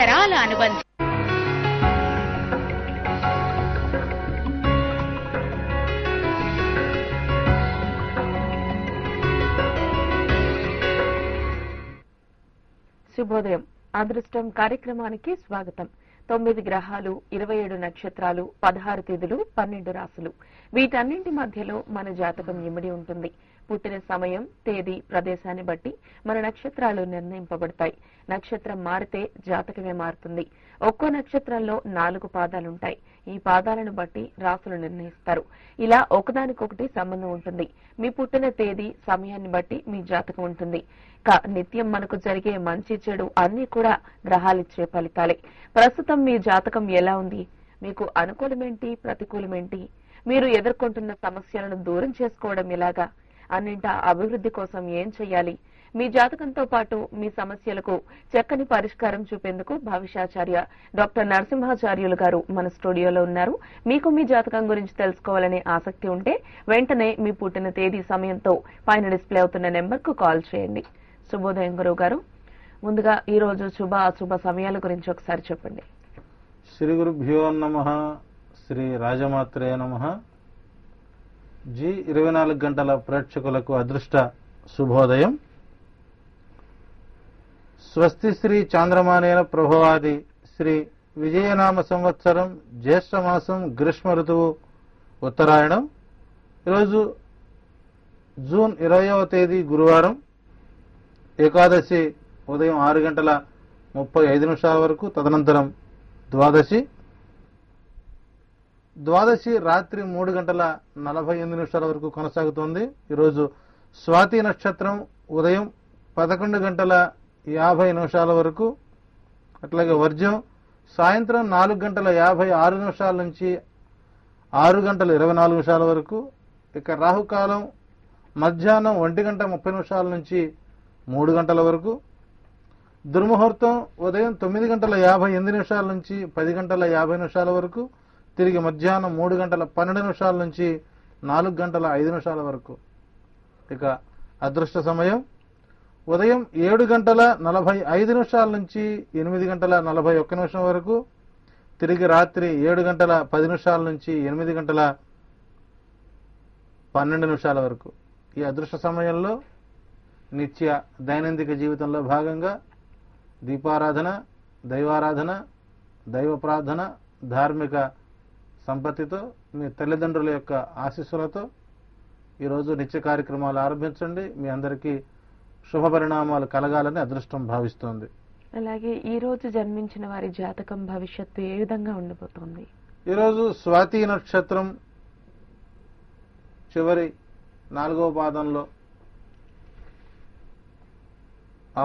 తరతరాల అనుబంధం. శుభోదయం. అదృష్టం కార్యక్రమానికి స్వాగతం. 9 గ్రహాలు, 27 నక్షత్రాలు, 16 తిథులు, 12 రాశులు, వీటన్నింటి మధ్యలో మన జాతకం ఇమిడి ఉంటుంది. పుట్టిన సమయం, తేదీ, ప్రదేశాన్ని బట్టి మన నక్షత్రాలు నిర్ణయింపబడతాయి. నక్షత్రం మారితే జాతకమే మారుతుంది. ఒక్కో నక్షత్రంలో 4 పాదాలుంటాయి. ఈ పాదాలను బట్టి రాశులు నిర్ణయిస్తారు. ఇలా ఒకదానికొకటి సంబంధం ఉంటుంది. మీ పుట్టిన తేదీ, సమయాన్ని బట్టి మీ జాతకం ఉంటుంది. నిత్యం మనకు జరిగే మంచి చెడు అన్ని కూడా గ్రహాలిచ్చే ఫలితాలే. ప్రస్తుతం మీ జాతకం ఎలా ఉంది? మీకు అనుకూలమేంటి, ప్రతికూలమేంటి? మీరు ఎదుర్కొంటున్న సమస్యలను దూరం చేసుకోవడం ఎలాగా? అన్నింటా అభివృద్ధి కోసం ఏం చేయాలి? మీ జాతకంతో పాటు మీ సమస్యలకు చక్కని పరిష్కారం చూపేందుకు భవిష్యాచార్య డాక్టర్ నరసింహాచార్యులు గారు మన స్టూడియోలో ఉన్నారు. మీకు మీ జాతకం గురించి తెలుసుకోవాలనే ఆసక్తి ఉంటే వెంటనే మీ పుట్టిన తేదీ, సమయంతో పైన డిస్ప్లే అవుతున్న నెంబర్ కు కాల్ చేయండి. శుభోదయం గురువు గారు. ముందుగా ఈ రోజు శుభ అశుభ సమయాల గురించి ఒకసారి చెప్పండి. శ్రీ గురుభ్యో నమః. శ్రీ రాజమాత్రే నమః. జీ 24 గంటల ప్రేక్షకులకు అదృష్ట శుభోదయం. స్వస్తి శ్రీ చాంద్రమానేన ప్రభవాది శ్రీ విజయనామ సంవత్సరం జ్యేష్ఠమాసం గ్రీష్మ ఋతువు ఉత్తరాయణం. ఈరోజు జూన్ 20వ తేదీ గురువారం. ఏకాదశి ఉదయం 6:35 వరకు, తదనంతరం ద్వాదశి రాత్రి 3:48 వరకు కొనసాగుతోంది. ఈరోజు స్వాతి నక్షత్రం ఉదయం 11:50 వరకు, అట్లాగే వర్జ్యం సాయంత్రం 4:56 నుంచి 6:24 వరకు. ఇక రాహుకాలం మధ్యాహ్నం 1:30 నుంచి 3 గంటల వరకు. దుర్ముహూర్తం ఉదయం 9:58 నుంచి 10:50 వరకు, తిరిగి మధ్యాహ్నం 3:12 నుంచి 4:05 వరకు. ఇక అదృష్ట సమయం ఉదయం 7:45 నుంచి 8:41 వరకు, తిరిగి రాత్రి 7:10 నుంచి 8:12 వరకు. ఈ అదృష్ట సమయంలో నిత్య దైనందిక జీవితంలో భాగంగా దీపారాధన, దైవారాధన, దైవ ప్రార్థన, ధార్మిక సంపత్తితో, మీ తల్లిదండ్రుల యొక్క ఆశీస్సులతో ఈరోజు నిత్య కార్యక్రమాలు ఆరంభించండి. మీ అందరికీ శుభ పరిణామాలు కలగాలని అదృష్టం భావిస్తోంది. అలాగే ఈ రోజు జన్మించిన వారి జాతకం భవిష్యత్తు ఏ విధంగా ఉండబోతోంది? ఈరోజు స్వాతి నక్షత్రం చివరి 4వ పాదంలో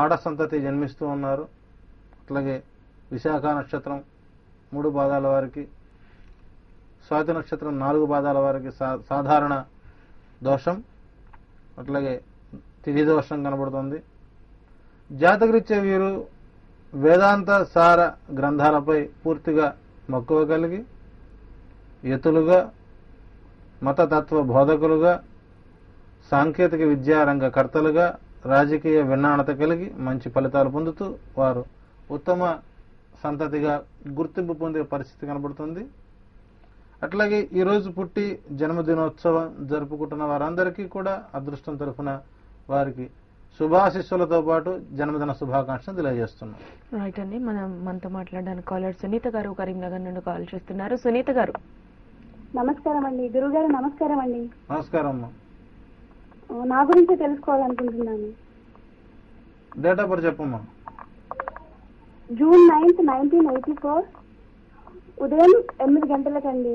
ఆడ సంతతి జన్మిస్తూ ఉన్నారు. అట్లాగే విశాఖ నక్షత్రం 3 పాదాల వారికి, స్వాతి నక్షత్రం 4 పాదాల వారికి సాధారణ దోషం, అట్లాగే తిథి దోషం కనబడుతుంది. జాతకరీత్యా వీరు వేదాంత సార గ్రంథాలపై పూర్తిగా మక్కువ కలిగి యతులుగా, మతతత్వ బోధకులుగా, సాంకేతిక విద్యారంగ కర్తలుగా, రాజకీయ విన్నాణత కలిగి మంచి ఫలితాలు పొందుతూ వారు ఉత్తమ సంతతిగా గుర్తింపు పొందే పరిస్థితి కనబడుతుంది. అట్లాగే ఈరోజు పుట్టి జన్మదినోత్సవం జరుపుకుంటున్న వారందరికీ కూడా అదృష్టం తరఫున వారికి శుభాశిస్సులతో పాటు జన్మదిన శుభాకాంక్షలు తెలియజేస్తున్నాం. రైట్ అండి. మనతో మాట్లాడడానికి కాలర్ సునీత గారు కరీంనగర్ నుండి కాల్ చేస్తున్నారు. సునీత గారు. నమస్కారం అండి. గురువు గారు నమస్కారం అండి. నమస్కారం అమ్మా. నా గురించి తెలుసుకోవాలనుకుంటున్నాను. డేట్ ఆఫ్ బర్త్ చెప్పమ్మా. జూన్ 9, 1984 ఉదయం 8 గంటలకండి.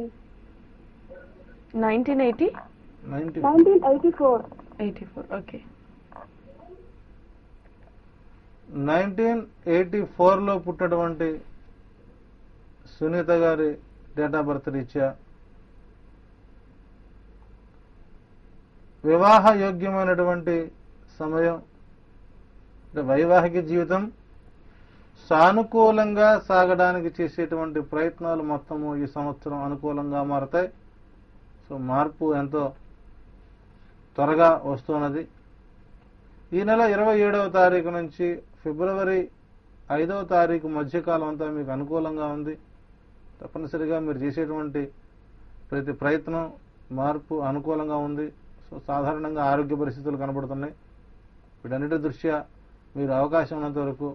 1984. ఓకే. 1984లో పుట్టినటువంటి సునీత గారి డేట్ ఆఫ్ బర్త్ రీత్యా వివాహ యోగ్యమైనటువంటి సమయం, వైవాహిక జీవితం సానుకూలంగా సాగడానికి చేసేటువంటి ప్రయత్నాలు మొత్తము ఈ సంవత్సరం అనుకూలంగా మారతాయి. సో మార్పు ఎంతో త్వరగా వస్తున్నది. ఈ నెల 27వ తారీఖు నుంచి ఫిబ్రవరి 5వ తారీఖు మధ్యకాలం అంతా మీకు అనుకూలంగా ఉంది. తప్పనిసరిగా మీరు చేసేటువంటి ప్రతి ప్రయత్నం మార్పు అనుకూలంగా ఉంది. సో సాధారణంగా ఆరోగ్య పరిస్థితులు కనబడుతున్నాయి. వీటన్నిటి దృష్ట్యా మీరు అవకాశం ఉన్నంత వరకు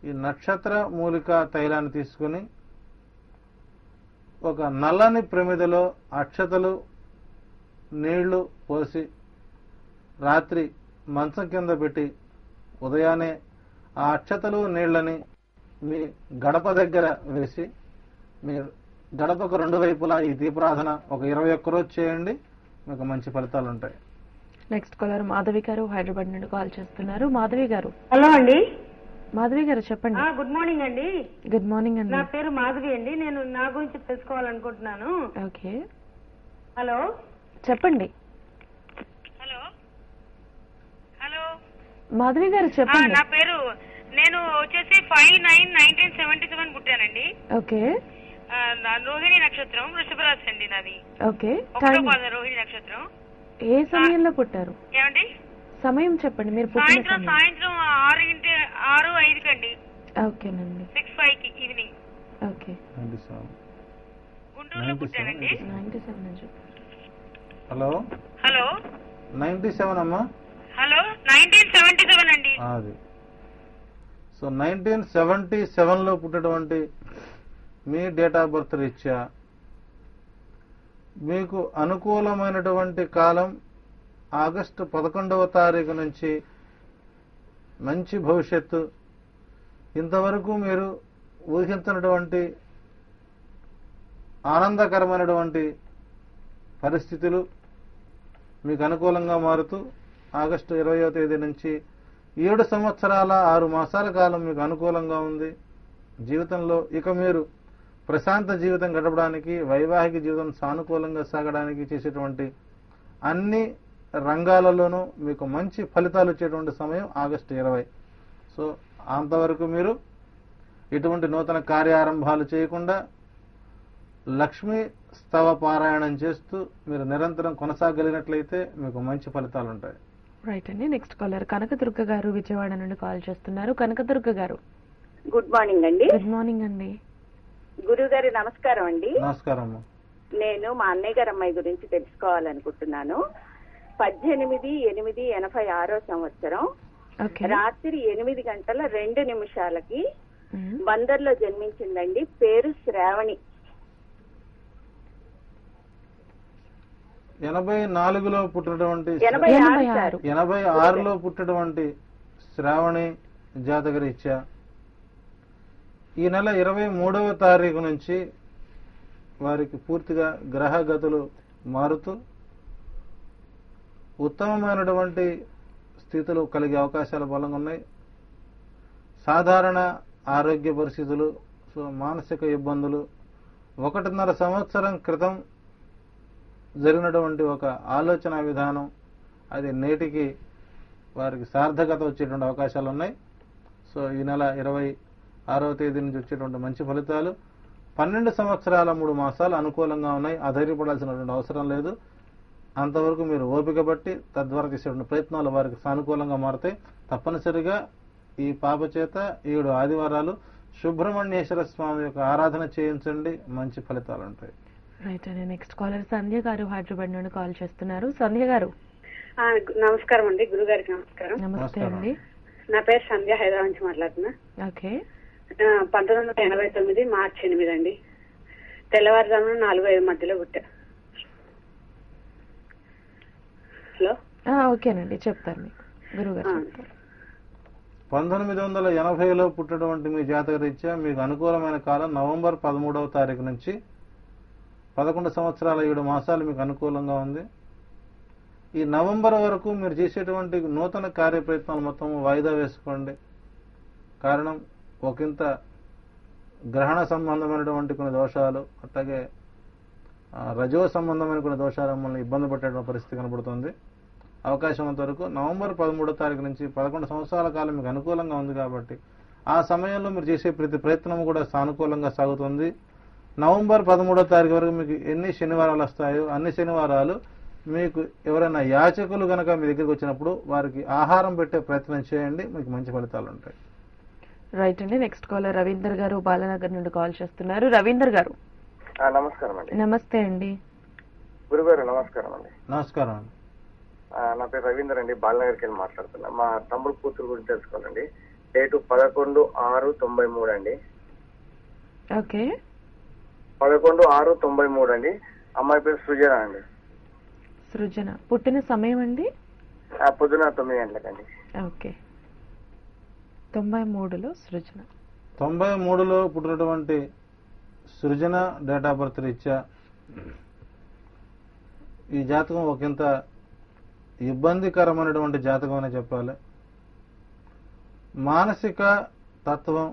ఈ నక్షత్ర మూలిక తైలాన్ని తీసుకుని ఒక నల్లని ప్రమిదలో అక్షతలు నీళ్లు పోసి రాత్రి మంచం కింద పెట్టి ఉదయాన్నే ఆ అక్షతలు నీళ్లని మీ గడప దగ్గర వేసి మీరు గడపకు 2 వైపులా ఈ దీపారాధన ఒక 21 రోజు చేయండి. మీకు మంచి ఫలితాలు ఉంటాయి. నెక్స్ట్ కాలర్ మాధవి గారు హైదరాబాద్ నుండి కాల్ చేస్తున్నారు. మాధవి గారు. హలో అండి. మాధవి గారు చెప్పండి. గుడ్ మార్నింగ్ అండి. గుడ్ మార్నింగ్ అండి. నా పేరు మాధవి అండి. నేను నా గురించి తెలుసుకోవాలనుకుంటున్నాను. ఓకే, హలో చెప్పండి. హలో హలో మాధవి గారు చెప్పండి. నా పేరు నేను వచ్చేసి 5/9/1977 పుట్టానండి. ఓకే రోహిణి నక్షత్రం, వృషభ రాశి అండి నాది. ఓకే, రోహిణి నక్షత్రం. ఏ సమయంలో పుట్టారు? ఏమండి సమయం చెప్పండి. మీరు పుట్టిన సమయం. సాయంత్రం 6:05 కండి. ఓకేనండి. 6:05 ఈవినింగ్. ఓకే, గుంటూరులో పుట్టానండి. 97 అని చెప్పారు. హలో హలో 97 అమ్మా. హలో 1977 అండి. అది సో 1977లో పుట్టినటువంటి మీ డేట్ ఆఫ్ బర్త్ రీత్యా మీకు అనుకూలమైనటువంటి కాలం ఆగస్టు 11వ తారీఖు నుంచి మంచి భవిష్యత్తు. ఇంతవరకు మీరు ఊహించినటువంటి ఆనందకరమైనటువంటి పరిస్థితులు మీకు అనుకూలంగా మారుతూ ఆగస్టు 20వ తేదీ నుంచి 7 సంవత్సరాల 6 మాసాల కాలం మీకు అనుకూలంగా ఉంది. జీవితంలో ఇక మీరు ప్రశాంత జీవితం గడపడానికి, వైవాహిక జీవితం సానుకూలంగా సాగడానికి చేసేటువంటి అన్ని రంగాలలోనూ మీకు మంచి ఫలితాలు వచ్చేటువంటి సమయం ఆగస్టు 20. సో అంతవరకు మీరు ఎటువంటి నూతన కార్యారంభాలు చేయకుండా లక్ష్మీ స్తవ పారాయణం చేస్తూ మీరు నిరంతరం కొనసాగలిగినట్లయితే మీకు మంచి ఫలితాలు ఉంటాయి. రైట్ అండి. నెక్స్ట్ కాలర్ కనకదుర్గ గారు విజయవాడ నుండి కాల్ చేస్తున్నారు. కనకదుర్గ గారు. గుడ్ మార్నింగ్ అండి. గుడ్ మార్నింగ్ అండి. గురువు గారి నమస్కారం అండి. నమస్కారం. నేను మా అన్నయ్య గారి అమ్మాయి గురించి తెలుసుకోవాలనుకుంటున్నాను. 18/8/86 సంవత్సరం రాత్రి 8:02 బందర్లో జన్మించిందండి. పేరు శ్రావణి. 84లో పుట్టినటువంటి 86 పుట్టినటువంటి శ్రావణి జాతకరీత్యా ఈ నెల 23వ తారీఖు నుంచి వారికి పూర్తిగా గ్రహగతులు మారుతూ ఉత్తమమైనటువంటి స్థితులు కలిగే అవకాశాలు బలంగా ఉన్నాయి. సాధారణ ఆరోగ్య పరిస్థితులు, మానసిక ఇబ్బందులు 1.5 సంవత్సరం క్రితం జరిగినటువంటి ఒక ఆలోచన విధానం అది నేటికి వారికి సార్థకత వచ్చేటువంటి అవకాశాలు ఉన్నాయి. సో ఈ నెల 26వ తేదీ నుంచి వచ్చేటువంటి మంచి ఫలితాలు. 12 సంవత్సరాల 3 మాసాలు అనుకూలంగా ఉన్నాయి. అధైర్యపడాల్సినటువంటి అవసరం లేదు. అంతవరకు మీరు ఓపిక బట్టి తద్వారా చేసేటువంటి ప్రయత్నాలు వారికి సానుకూలంగా మారుతాయి. తప్పనిసరిగా ఈ పాప చేత 7 ఆదివారాలు సుబ్రహ్మణ్యేశ్వర స్వామి యొక్క ఆరాధన చేయించండి, మంచి ఫలితాలు ఉంటాయి. రైట్ అండి. నెక్స్ట్ కాలర్ సంధ్య గారు హైదరాబాద్ నుండి కాల్ చేస్తున్నారు. సంధ్య గారు. నమస్కారం అండి. గురుగారికి నమస్కారం. నమస్తే అండి. నా పేరు సంధ్య, హైదరాబాద్ నుంచి మాట్లాడుతున్నా. ఓకే. 1989 మార్చి 8 అండి. తెల్లవారుజామున 4-5 మధ్యలో పుట్టా. హలో. ఓకేనండి, చెప్తారు మీకు గురుగారు. 1980లో పుట్టినటువంటి మీ జాతక రీత్యా మీకు అనుకూలమైన కాలం నవంబర్ 13వ తారీఖు నుంచి 11 సంవత్సరాల 7 మాసాలు మీకు అనుకూలంగా ఉంది. ఈ నవంబర్ వరకు మీరు చేసేటువంటి నూతన కార్యప్రయత్నాలు మొత్తం వాయిదా వేసుకోండి. కారణం ఒకంత గ్రహణ సంబంధమైనటువంటి కొన్ని దోషాలు, అట్లాగే రజో సంబంధమైన కొన్ని దోషాలు మిమ్మల్ని ఇబ్బంది పెట్టేటువంటి పరిస్థితి కనబడుతుంది. అవకాశం ఉన్నంత వరకు నవంబర్ 13వ తారీఖు నుంచి 11 సంవత్సరాల కాలం మీకు అనుకూలంగా ఉంది కాబట్టి ఆ సమయంలో మీరు చేసే ప్రతి ప్రయత్నం కూడా సానుకూలంగా సాగుతుంది. నవంబర్ 13వ తారీఖు వరకు మీకు ఎన్ని శనివారాలు వస్తాయో అన్ని శనివారాలు మీకు ఎవరైనా యాచకులు గనక మీ దగ్గరికి వచ్చినప్పుడు వారికి ఆహారం పెట్టే ప్రయత్నం చేయండి, మీకు మంచి ఫలితాలు ఉంటాయి. రైట్ అండి. నెక్స్ట్ కాలర్ రవీందర్ గారు బాలనగర్ నుండి కాల్ చేస్తున్నారు. రవీందర్ గారు నమస్కారం అండి. నమస్తే అండి. గురుగారు నమస్కారం అండి. నమస్కారం అండి. నా పేరు రవీందర్ అండి, బాలనగర్కి వెళ్ళి మాట్లాడుతున్నా. మా తమ్ముడు కూతురు గురించి తెలుసుకోవాలండి. డేటు 11/6/93 అండి. ఓకే. 11/6/93 అండి. అమ్మాయి పేరు సృజన అండి. సృజన పుట్టిన సమయం అండి? పొద్దున 9 గంటలకండి. ఓకే. 93లో సృజన. 93లో పుట్టినటువంటి సృజన డేట్ ఆఫ్ బర్త్ రీత్యా ఈ జాతకం ఒకంత ఇబ్బందికరమైనటువంటి జాతకం అనే చెప్పాలి. మానసిక తత్వం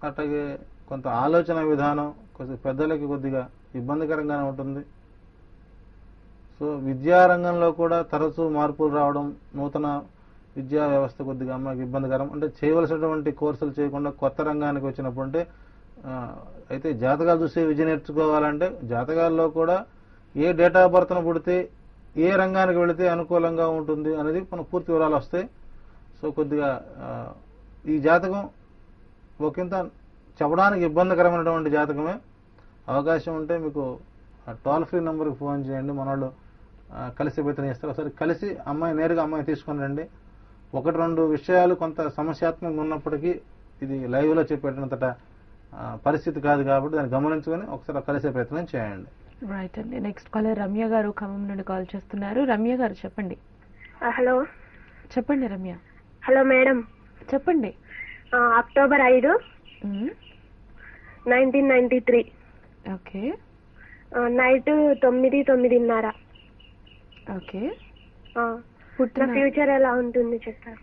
అట్లాగే కొంత ఆలోచన విధానం కొంచెం పెద్దలకి కొద్దిగా ఇబ్బందికరంగానే ఉంటుంది. సో విద్యారంగంలో కూడా తరచూ మార్పులు రావడం, నూతన విద్యా వ్యవస్థ కొద్దిగా అమ్మాయికి ఇబ్బందికరం. అంటే చేయవలసినటువంటి కోర్సులు చేయకుండా కొత్త రంగానికి వచ్చినప్పుడు అంటే అయితే జాతకాలు చూసి విద్య నేర్చుకోవాలంటే జాతకాల్లో కూడా ఏ డేట్ ఆఫ్ బర్త్ను పుడితే ఏ రంగానికి వెళితే అనుకూలంగా ఉంటుంది అనేది మన పూర్తి వివరాలు వస్తాయి. సో కొద్దిగా ఈ జాతకం ఒకంత చెప్పడానికి ఇబ్బందికరమైనటువంటి జాతకమే. అవకాశం ఉంటే మీకు టోల్ ఫ్రీ నెంబర్కి ఫోన్ చేయండి, మన వాళ్ళు కలిసి ప్రయత్నం చేస్తారు. ఒకసారి కలిసి నేరుగా అమ్మాయి తీసుకుని రండి. 1-2 విషయాలు కొంత సమస్యాత్మకంగా ఉన్నప్పటికీ ఇది లైవ్ లో చెప్పేటంతట పరిస్థితి కాదు కాబట్టి దాన్ని గమనించుకొని ఒకసారి కలిసే ప్రయత్నం చేయండి. రైట్ అండి. నెక్స్ట్ కాలర్ రమ్య గారు ఖమ్మం నుండి కాల్ చేస్తున్నారు. రమ్య గారు చెప్పండి. హలో చెప్పండి రమ్య. హలో మేడం చెప్పండి. October 5, 1993 okay. నైట్ 9:30. ఓకే. నా ఫ్యూచర్ ఎలా ఉంటుంది చెప్తారు?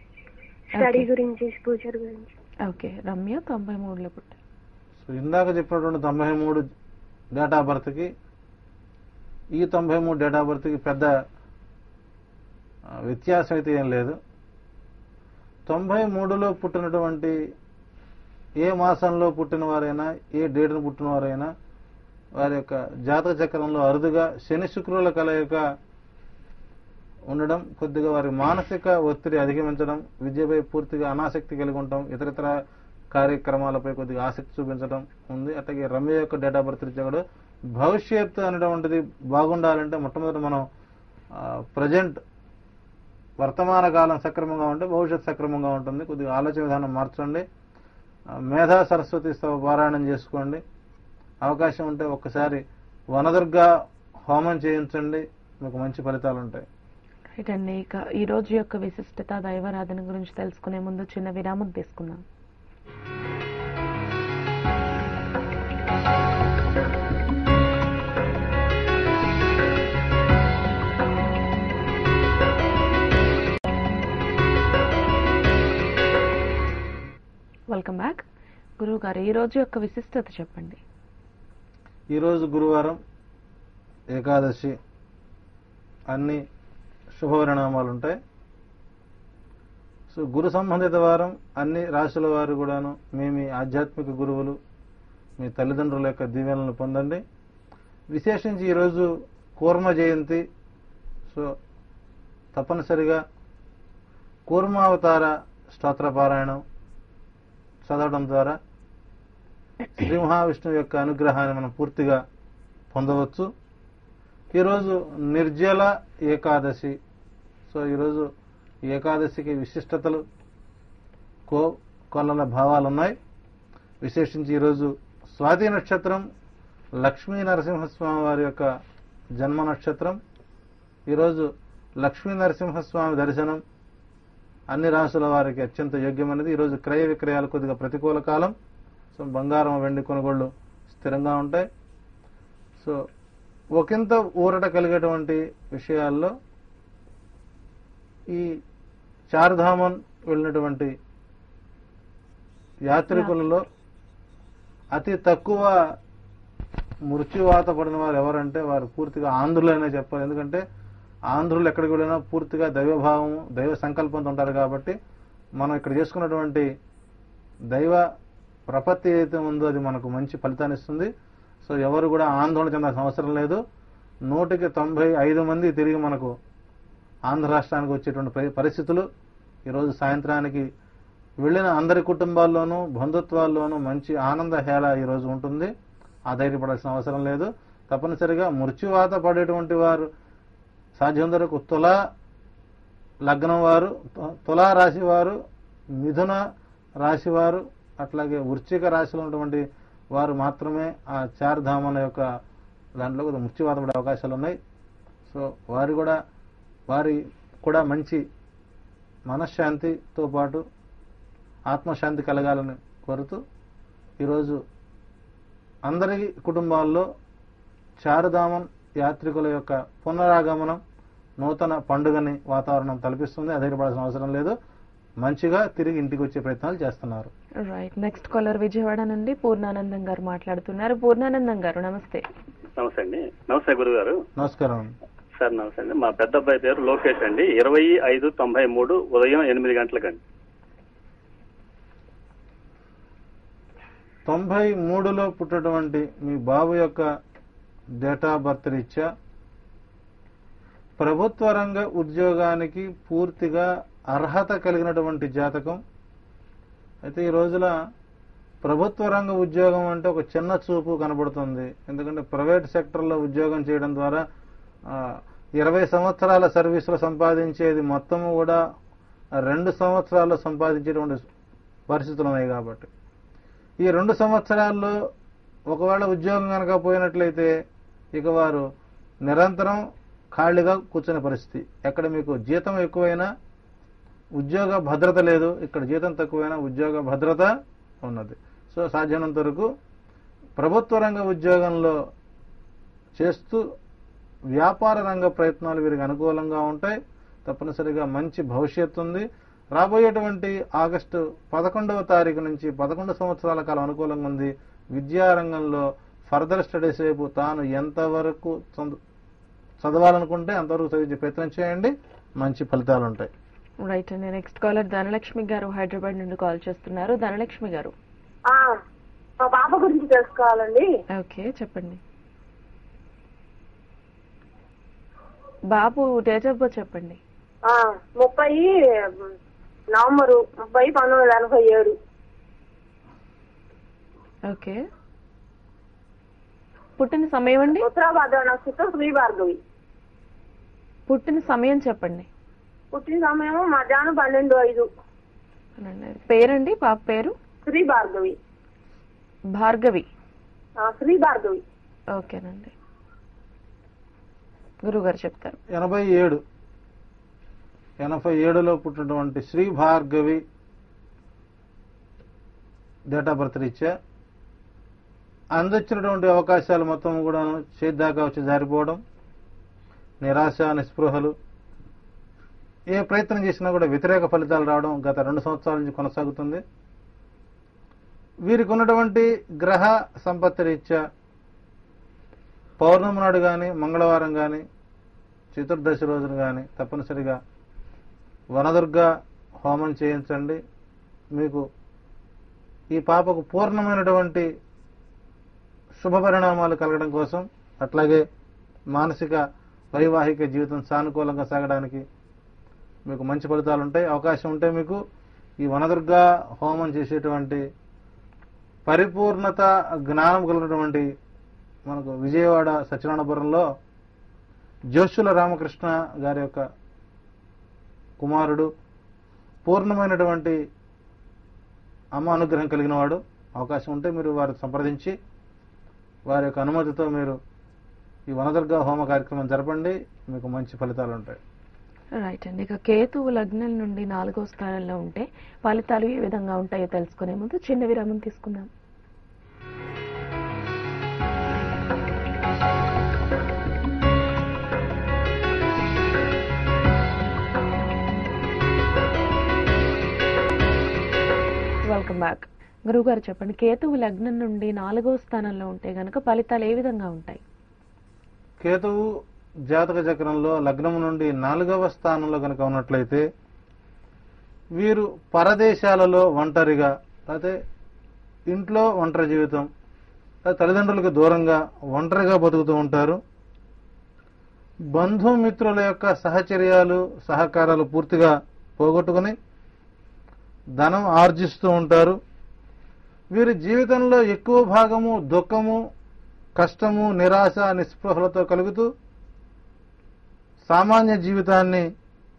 స్టడీ గురించి, ఫ్యూచర్ గురించి. ఓకే. రమ్య 93లో పుట్టారు. సో ఇందాక చెప్పినటువంటి 93 డేట్ ఆఫ్ బర్త్కి ఈ 93 డేట్ ఆఫ్ బర్త్కి పెద్ద వ్యత్యాసం అయితే ఏం లేదు. 93లో పుట్టినటువంటి ఏ మాసంలో పుట్టిన వారైనా ఏ డేట్ను పుట్టిన వారైనా వారి యొక్క జాతక చక్రంలో అరుదుగా శని శుక్రుల కలయిక ఉండడం, కొద్దిగా వారి మానసిక ఒత్తిడి అధిగమించడం, విద్యపై పూర్తిగా అనాసక్తి కలిగి ఉండటం, ఇతరితర కార్యక్రమాలపై కొద్దిగా ఆసక్తి చూపించడం ఉంది. అట్లాగే రమ్య యొక్క డేట్ ఆఫ్ బర్త్ రీత్యా కూడా భవిష్యత్తు అనేటువంటిది బాగుండాలంటే మొట్టమొదటి మనం ప్రజెంట్ వర్తమాన కాలం సక్రమంగా ఉంటే భవిష్యత్తు సక్రమంగా ఉంటుంది. కొద్దిగా ఆలోచన విధానం మార్చండి. మేధా సరస్వతి స్తవ పారాయణం చేసుకోండి. అవకాశం ఉంటే ఒక్కసారి వనదుర్గ హోమం చేయించండి, మీకు మంచి ఫలితాలు ఉంటాయి. రైట్ అండి. ఇక ఈ రోజు యొక్క విశిష్టత దైవారాధన గురించి తెలుసుకునే ముందు చిన్న విరామం తీసుకుందాం. Welcome back. గురువు గారు ఈ రోజు యొక్క విశిష్టత చెప్పండి. ఈరోజు గురువారం, ఏకాదశి, అన్ని శుభపరిణామాలు ఉంటాయి. సో గురు సంబంధిత వారం అన్ని రాశుల వారు కూడాను మీ ఆధ్యాత్మిక గురువులు, మీ తల్లిదండ్రుల యొక్క దీవెనలను పొందండి. విశేషించి ఈరోజు కూర్మ జయంతి. సో తప్పనిసరిగా కూర్మావతార స్తోత్ర పారాయణం చదవడం ద్వారా శ్రీ మహావిష్ణువు యొక్క అనుగ్రహాన్ని మనం పూర్తిగా పొందవచ్చు. ఈరోజు నిర్జల ఏకాదశి. సో ఈరోజు ఏకాదశికి విశిష్టతలు, కొల్లల భావాలు ఉన్నాయి. విశేషించి ఈరోజు స్వాతి నక్షత్రం, లక్ష్మీ నరసింహస్వామి వారి యొక్క జన్మ నక్షత్రం. ఈరోజు లక్ష్మీ నరసింహస్వామి దర్శనం అన్ని రాశుల వారికి అత్యంత యోగ్యమైనది. ఈరోజు క్రయ విక్రయాలు కొద్దిగా ప్రతికూల కాలం. సో బంగారం, వెండి కొనుగోళ్లు స్థిరంగా ఉంటాయి. సో ఒకంత ఊరట కలిగేటువంటి విషయాల్లో ఈ చార్ధామన్ వెళ్ళినటువంటి యాత్రికులలో అతి తక్కువ మృత్యువాత పడిన వారు ఎవరంటే వారు పూర్తిగా ఆంధ్రులైనా చెప్పాలి. ఎందుకంటే ఆంధ్రులు ఎక్కడికి వెళ్ళినా పూర్తిగా దైవభావము, దైవ సంకల్పంతో ఉంటారు. కాబట్టి మనం ఇక్కడ చేసుకున్నటువంటి దైవ ప్రపత్తి ఏదైతే ఉందో అది మనకు మంచి ఫలితాన్ని ఇస్తుంది. సో ఎవరు కూడా ఆందోళన చెందాల్సిన అవసరం లేదు. 195 మంది తిరిగి మనకు ఆంధ్ర రాష్ట్రానికి వచ్చేటువంటి పరిస్థితులు ఈరోజు సాయంత్రానికి వెళ్ళిన అందరి కుటుంబాల్లోనూ బంధుత్వాల్లోనూ మంచి ఆనంద హేళ ఈరోజు ఉంటుంది. ఆధైర్యపడాల్సిన అవసరం లేదు. తప్పనిసరిగా మృత్యువాత పడేటువంటి వారు సాధ్యం వరకు తులా లగ్నం వారు, తులా రాశి వారు, మిథున రాశి వారు, అట్లాగే వృశ్చిక రాశిలో ఉన్నటువంటి వారు మాత్రమే ఆ చార్ధామల యొక్క దాంట్లో మృత్యువాత పడే అవకాశాలు ఉన్నాయి. సో వారి కూడా మంచి మనశ్శాంతితో పాటు ఆత్మశాంతి కలగాలని కోరుతూ ఈరోజు అందరి కుటుంబాల్లో చారుధామం యాత్రికుల యొక్క పునరాగమనం నూతన పండుగని వాతావరణం తలపిస్తుంది. అధైర్యపడాల్సిన అవసరం లేదు. మంచిగా తిరిగి ఇంటికి వచ్చే ప్రయత్నాలు చేస్తున్నారు. రైట్. నెక్స్ట్ కాలర్ విజయవాడ నుండి పూర్ణానందం గారు మాట్లాడుతున్నారు. పూర్ణానందం గారు నమస్తే. నమస్తే అండి. నమస్తే గురువు గారు. నమస్కారం సార్. నమస్తే అండి. మా పెద్ద అబ్బాయి పేరు లోకేష్ అండి. 25/5/93 ఉదయం 8 గంటలకండి. 93లో పుట్టినటువంటి మీ బాబు యొక్క డేట్ ఆఫ్ బర్త్ రీత్యా ప్రభుత్వ రంగ ఉద్యోగానికి పూర్తిగా అర్హత కలిగినటువంటి జాతకం. అయితే ఈ రోజుల ప్రభుత్వ రంగ ఉద్యోగం అంటే ఒక చిన్న చూపు కనబడుతుంది. ఎందుకంటే ప్రైవేట్ సెక్టర్లో ఉద్యోగం చేయడం ద్వారా 20 సంవత్సరాల సర్వీసులో సంపాదించేది మొత్తము కూడా 2 సంవత్సరాల్లో సంపాదించేటువంటి పరిస్థితులు ఉన్నాయి. కాబట్టి ఈ 2 సంవత్సరాల్లో ఒకవేళ ఉద్యోగం కనుక పోయినట్లయితే ఇక వారు నిరంతరం ఖాళీగా కూర్చునే పరిస్థితి. ఎక్కడ మీకు జీతం ఎక్కువైనా ఉద్యోగ భద్రత లేదు, ఇక్కడ జీతం తక్కువైనా ఉద్యోగ భద్రత ఉన్నది. సో సాధ్యమైనంత వరకు ప్రభుత్వ రంగ ఉద్యోగంలో చేస్తూ వ్యాపార రంగ ప్రయత్నాలు వీరికి అనుకూలంగా ఉంటాయి. తప్పనిసరిగా మంచి భవిష్యత్తు ఉంది. రాబోయేటువంటి ఆగస్టు 11వ తారీఖు నుంచి 11 సంవత్సరాల కాలం అనుకూలంగా ఉంది. విద్యారంగంలో ఫర్దర్ స్టడీస్ వైపు తాను ఎంతవరకు చదవాలనుకుంటే అంతవరకు చదివించే ప్రయత్నం చేయండి. మంచి ఫలితాలు ఉంటాయి. రైట్ అండి. నెక్స్ట్ కాలర్ ధనలక్ష్మి గారు హైదరాబాద్ నుండి కాల్ చేస్తున్నారు. ధనలక్ష్మి గారు. మా పాప గురించి తెలుసుకోవాలండి. ఓకే, చెప్పండి. బాబు డేట్ ఆఫ్ బర్త్ చెప్పండి. 30 నవంబరు 1987. ఓకే. పుట్టిన సమయం అండి? ఉత్తరాభాద్ర నక్షత్రం శ్రీ భార్గవి. పుట్టిన సమయం చెప్పండి. పుట్టిన సమయం మధ్యాహ్నం 12:05. పేరండి పాప పేరు? శ్రీ భార్గవి. భార్గవి. శ్రీ భార్గవి. ఓకేనండి, గురువు గారు చెప్తారు. 87లో పుట్టినటువంటి Shri Bhargavi date of birth రీత్యా అందించినటువంటి అవకాశాలు మొత్తం కూడా చేద్దాకా వచ్చి జారిపోవడం, నిరాశ నిస్పృహలు, ఏ ప్రయత్నం చేసినా కూడా వ్యతిరేక ఫలితాలు రావడం గత 2 సంవత్సరాల నుంచి కొనసాగుతుంది. వీరికి ఉన్నటువంటి గ్రహ సంపత్తి రీత్యా పౌర్ణమి నాడు కానీ మంగళవారం కానీ చతుర్దశి రోజున కానీ తప్పనిసరిగా వనదుర్గ హోమం చేయించండి. మీకు ఈ పాపకు పూర్ణమైనటువంటి శుభ పరిణామాలు కలగడం కోసం, అట్లాగే మానసిక వైవాహిక జీవితం సానుకూలంగా సాగడానికి మీకు మంచి ఫలితాలు ఉంటాయి. అవకాశం ఉంటే మీకు ఈ వనదుర్గ హోమం చేసేటువంటి పరిపూర్ణత జ్ఞానం కలిగినటువంటి మనకు విజయవాడ సత్యనారాయణపురంలో జోషుల రామకృష్ణ గారి యొక్క కుమారుడు, పూర్ణమైనటువంటి అమ్మ అనుగ్రహం కలిగిన వాడు. అవకాశం ఉంటే మీరు వారు సంప్రదించి వారి యొక్క అనుమతితో మీరు ఈ వనదుర్గ హోమ కార్యక్రమం జరపండి. మీకు మంచి ఫలితాలు ఉంటాయి. రైట్ అండి. ఇక కేతువు లగ్నం నుండి 4వ స్థానంలో ఉంటే ఫలితాలు ఏ విధంగా ఉంటాయో తెలుసుకునే ముందు చిన్న విరామం తీసుకుందాం. Welcome back. గురువు గారు చెప్పండి, కేతువు లగ్నం నుండి 4వ స్థానంలో ఉంటే గనక ఫలితాలు ఏ విధంగా ఉంటాయి? కేతువు జాతక చక్రంలో లగ్నం నుండి 4వ స్థానంలో కనుక ఉన్నట్లయితే వీరు పరదేశాలలో ఒంటరిగా, అయితే ఇంట్లో ఒంటరి జీవితం, తల్లిదండ్రులకు దూరంగా ఒంటరిగా బతుకుతూ ఉంటారు. బంధుమిత్రుల యొక్క సహచర్యాలు సహకారాలు పూర్తిగా పోగొట్టుకుని ధనం ఆర్జిస్తూ ఉంటారు. వీరి జీవితంలో ఎక్కువ భాగము దుఃఖము, కష్టము, నిరాశ, నిస్పృహలతో కలుగుతూ సామాన్య జీవితాన్ని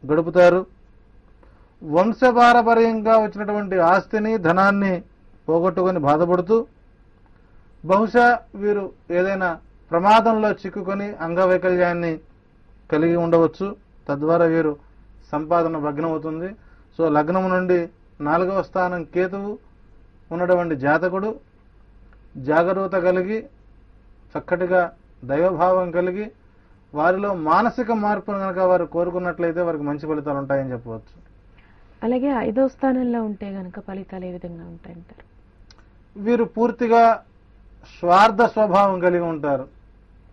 గడుపుతారు. వంశపారపర్యంగా వచ్చినటువంటి ఆస్తిని, ధనాన్ని పోగొట్టుకొని బాధపడుతూ బహుశా వీరు ఏదైనా ప్రమాదంలో చిక్కుకొని అంగవైకల్యాన్ని కలిగి ఉండవచ్చు. తద్వారా వీరు సంపాదన భగ్నమవుతుంది. సో లగ్నం నుండి 4వ స్థానం కేతువు ఉన్నటువంటి జాతకుడు జాగరూకత కలిగి, చక్కటిగా దైవభావం కలిగి, వారిలో మానసిక మార్పును కనుక వారు కోరుకున్నట్లయితే వారికి మంచి ఫలితాలు ఉంటాయని చెప్పవచ్చు. అలాగే 5వ స్థానంలో ఉంటే గనక ఫలితాలు ఏ విధంగా ఉంటాయంటారు? వీరు పూర్తిగా స్వార్థ స్వభావం కలిగి ఉంటారు.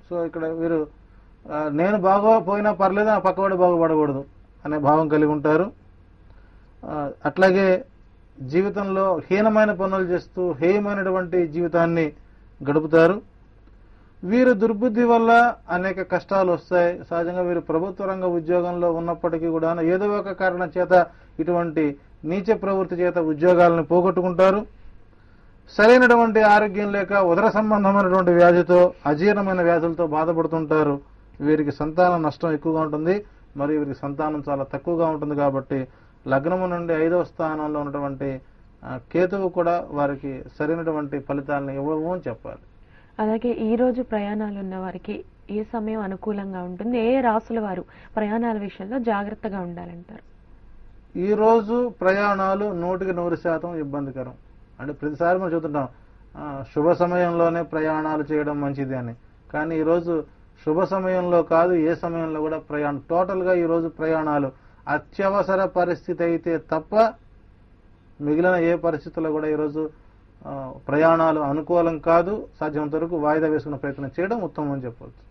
సో ఇక్కడ వీరు నేను బాగోపోయినా పర్లేదు, నా పక్కవాడు బాగుపడకూడదు అనే భావం కలిగి ఉంటారు. అట్లాగే జీవితంలో హీనమైన పనులు చేస్తూ హేయమైనటువంటి జీవితాన్ని గడుపుతారు. వీరు దుర్బుద్ధి వల్ల అనేక కష్టాలు వస్తాయి. సహజంగా వీరు ప్రభుత్వ రంగ ఉద్యోగంలో ఉన్నప్పటికీ కూడా ఏదో ఒక కారణం చేత ఇటువంటి నీచ ప్రవృత్తి చేత ఉద్యోగాలను పోగొట్టుకుంటారు. సరైనటువంటి ఆరోగ్యం లేక ఉదర సంబంధమైనటువంటి వ్యాధితో, అజీర్ణమైన వ్యాధులతో బాధపడుతుంటారు. వీరికి సంతాన నష్టం ఎక్కువగా ఉంటుంది, మరియు వీరికి సంతానం చాలా తక్కువగా ఉంటుంది. కాబట్టి లగ్నము నుండి 5వ స్థానంలో ఉన్నటువంటి కేతువు కూడా వారికి సరైనటువంటి ఫలితాలను ఇవ్వవు అని చెప్పాలి. అలాగే ఈ రోజు ప్రయాణాలు ఉన్న వారికి ఏ సమయం అనుకూలంగా ఉంటుంది? ఏ రాసుల వారు ప్రయాణాల విషయంలో జాగ్రత్తగా ఉండాలంటారు? ఈ రోజు ప్రయాణాలు 100% ఇబ్బందికరం. అంటే ప్రతిసారి మనం చూస్తుంటాం శుభ సమయంలోనే ప్రయాణాలు చేయడం మంచిది అని. కానీ ఈరోజు శుభ సమయంలో కాదు, ఏ సమయంలో కూడా టోటల్ గా ఈరోజు ప్రయాణాలు అత్యవసర పరిస్థితి అయితే తప్ప మిగిలిన ఏ పరిస్థితుల్లో కూడా ఈరోజు ప్రయాణాలు అనుకూలం కాదు. సాధ్యమంత వరకు వాయిదా వేసుకునే ప్రయత్నం చేయడం ఉత్తమం అని చెప్పవచ్చు.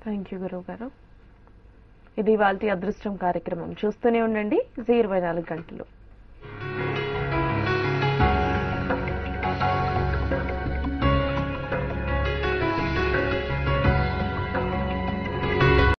థ్యాంక్ యూ గురువు గారు. ఇది ఇవాల్టి అదృష్టం కార్యక్రమం. చూస్తూనే ఉండండి 24 గంటలు.